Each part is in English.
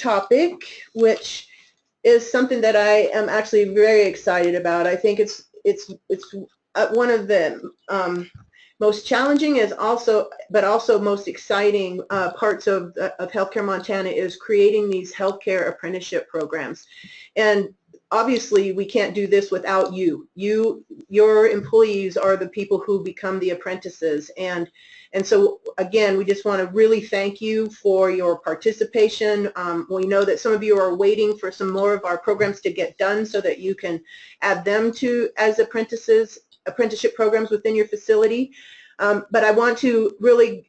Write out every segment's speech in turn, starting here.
topic, which is something that I am actually very excited about. I think it's one of the most challenging but also most exciting parts of Healthcare Montana is creating these healthcare apprenticeship programs. And obviously we can't do this without you. Your employees are the people who become the apprentices. And so again, we just want to really thank you for your participation. We know that some of you are waiting for some more of our programs to get done so that you can add them to as apprenticeship programs within your facility. But I want to really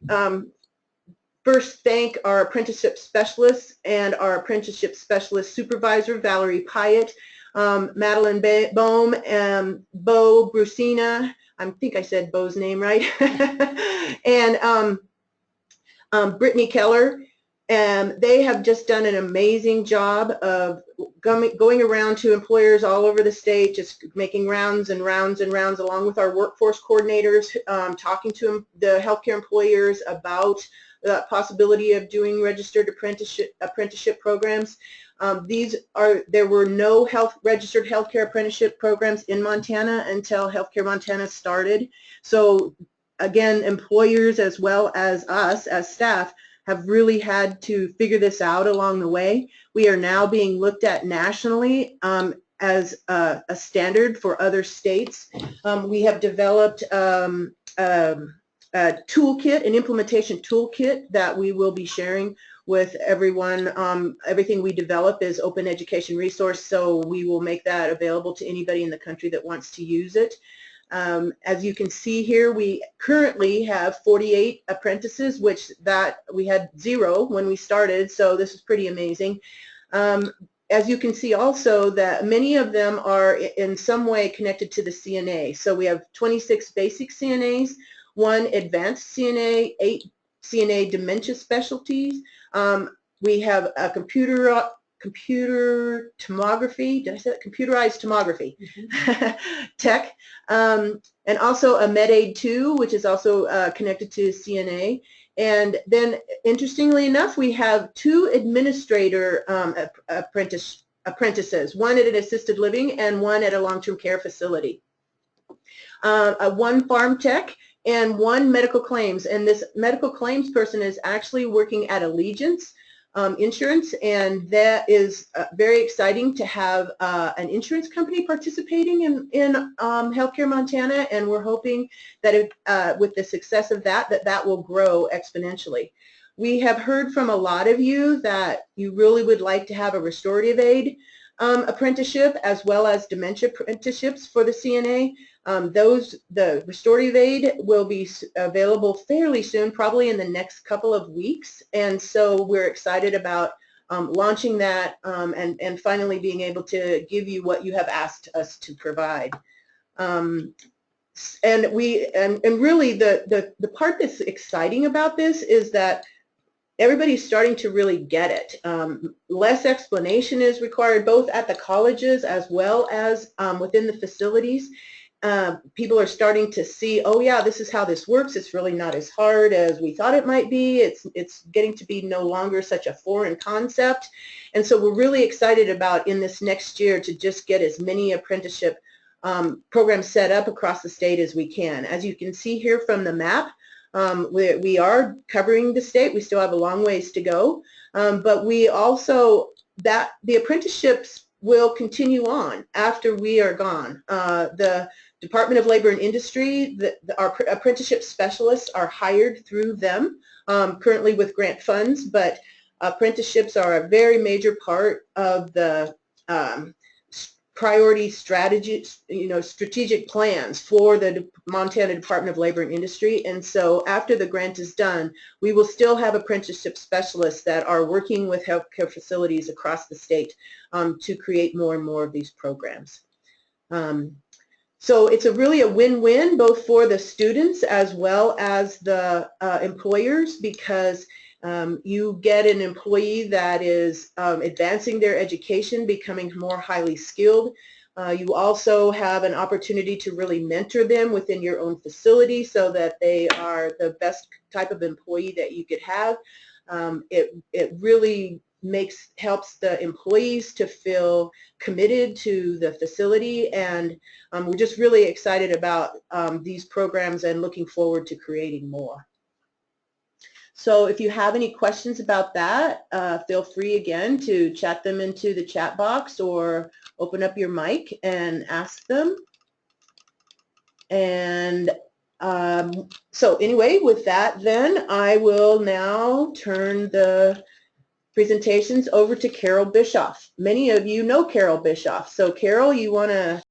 first thank our apprenticeship specialists and our apprenticeship specialist supervisor, Valerie Pyatt, Madeline Bohm, and Bo Brusina. I think I said Bo's name right. And Brittany Keller. And they have just done an amazing job of going around to employers all over the state, just making rounds and rounds and rounds along with our workforce coordinators, talking to the healthcare employers about the possibility of doing registered apprenticeship programs. There were no registered healthcare apprenticeship programs in Montana until Healthcare Montana started. So again, employers as well as us as staff have really had to figure this out along the way. We are now being looked at nationally as a standard for other states. We have developed a toolkit, an implementation toolkit that we will be sharing with everyone. Everything we develop is open education resource, so we will make that available to anybody in the country that wants to use it. As you can see here, we currently have 48 apprentices, which we had 0 when we started, so this is pretty amazing. As you can see also that many of them are in some way connected to the CNA. So we have 26 basic CNAs, 1 advanced CNA, 8 CNA dementia specialties. We have a computer tomography, did I say that? Computerized tomography tech, and also a Med-Aid 2, which is also connected to CNA. And then interestingly enough, we have 2 administrator apprentices, 1 at an assisted living and 1 at a long-term care facility. 1 farm tech and 1 medical claims. And this medical claims person is actually working at Allegiance Insurance, and that is very exciting to have an insurance company participating in Healthcare Montana, and we're hoping that with the success of that will grow exponentially. We have heard from a lot of you that you really would like to have a restorative aid apprenticeship as well as dementia apprenticeships for the CNA. The restorative aid will be available fairly soon, probably in the next couple of weeks, and so we're excited about launching that and finally being able to give you what you have asked us to provide. And really the part that's exciting about this is that everybody's starting to really get it. Less explanation is required both at the colleges as well as within the facilities. People are starting to see, oh yeah, this is how this works. It's really not as hard as we thought it might be. It's getting to be no longer such a foreign concept. And so we're really excited about in this next year to just get as many apprenticeship programs set up across the state as we can. As you can see here from the map, we are covering the state. We still have a long ways to go, but we also, the apprenticeships will continue on after we are gone. The Department of Labor and Industry, our apprenticeship specialists are hired through them, currently with grant funds, but apprenticeships are a very major part of the priority strategies, strategic plans for the Montana Department of Labor and Industry. And so after the grant is done, we will still have apprenticeship specialists that are working with healthcare facilities across the state to create more and more of these programs. So it's really a win-win both for the students as well as the employers, because you get an employee that is advancing their education, becoming more highly skilled. You also have an opportunity to really mentor them within your own facility so that they are the best type of employee that you could have. It really helps the employees to feel committed to the facility, and we're just really excited about these programs and looking forward to creating more. So if you have any questions about that, feel free again to chat them into the chat box or open up your mic and ask them. And so anyway, with that then, I will now turn the presentations over to Carol Bischoff. Many of you know Carol Bischoff. So Carol, you want to